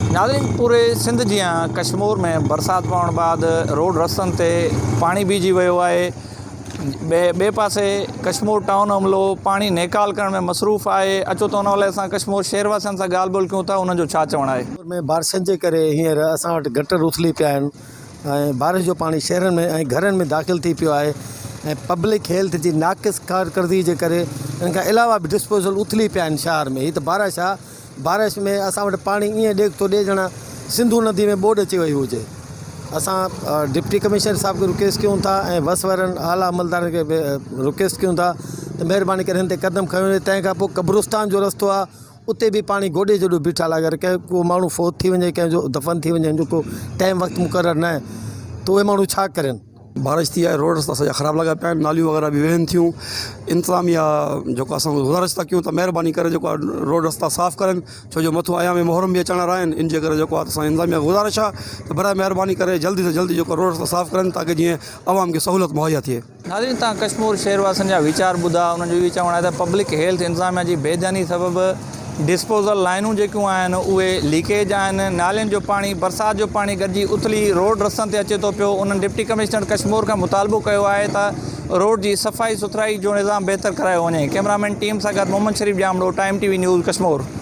नाज़रीन, पूरे सिंध जियां कश्मीर में बरसात पवण बाद रोड रस्तनि ते पाणी बीजी वियो आहे। ॿिए पासे कश्मीर टाउन अमलो पाणी नेकाल करण में मसरूफ़ आहे। अचो त उन महिल असां कश्मीर शहरवासियुनि सां ॻाल्हि ॿोल कयूं था, उन्हनि जो छा चवणु आहे। में बारिशनि जे करे हींअर असां वटि गटर उथली पिया आहिनि ऐं बारिश जो पाणी शहरनि में ऐं घरनि में दाख़िल थी पियो आहे ऐं पब्लिक हेल्थ जी नाक़िस कारकर्दगी जे करे इन खां अलावा बि डिस्पोज़ल उथली पिया आहिनि शहर में। हीअ त बारिश आहे, बारिश में असां वटि पाणी ईअं ॾेख थो ॾिए ॼणा सिंधू नदी में ॿोॾि अची वई हुजे। असां डिप्टी कमिश्नर साहब खे रिक्वेस्ट कयूं था ऐं बस वारनि आला अमलदारनि खे रिक्वेस्ट कयूं था त महिरबानी करे हिन ते क़दम खयो वञे। तंहिंखां पोइ कब्रिस्तान जो रस्तो आहे, उते बि पाणी गोॾे जोॾो बीठल आहे। अगरि कंहिं को माण्हू फोत थी वञे, कंहिंजो दफ़न थी वञे, जेको टाइम वक़्तु मुक़ररु न आहे, त उहे माण्हू छा करनि। बारिश थी आहे, रोड रस्ता सॼा ख़राब लॻा पिया आहिनि, नालियूं वग़ैरह बि वहनि थियूं। इंतज़ामिया जेको असां गुज़ारिश था कयूं त महिरबानी करे जेको आहे रोड रस्ता साफ़ करनि, छो जो मथां आया में मुहर्रम बि अचण वारा आहिनि। इन जे करे जेको आहे असां इंतज़ामिया गुज़ारिश आहे त बराए महिरबानी करे जल्दी से जल्दी जेको रोड रस्ता साफ़ करनि, ताकी जीअं आवाम खे सहूलियत मुहैया थिए। नाज़रीन, तव्हां कश्मीर शहरवासियुनि जा वीचार ॿुधा। उन्हनि जो इहो चवणु आहे त पब्लिक हेल्थ इंतज़ामिया जी बेजानी सबबि डिस्पोज़ल लाइनूं जेकियूं आहिनि उहे लीकेज आहिनि। नालियुनि जो पाणी, बरसाति जो पाणी गॾिजी उथली रोड रस्तनि ते अचे थो पियो। उन्हनि डिप्टी कमिश्नर कश्मीर खां मुतालबो कयो आहे त रोड जी सफ़ाई सुथराई जो निज़ाम बहितर करायो वञे। कैमरामैन टीम सां गॾु मोहम्मद शरीफ़ जामड़ो, टाइम TV न्यूज़ कश्मीर।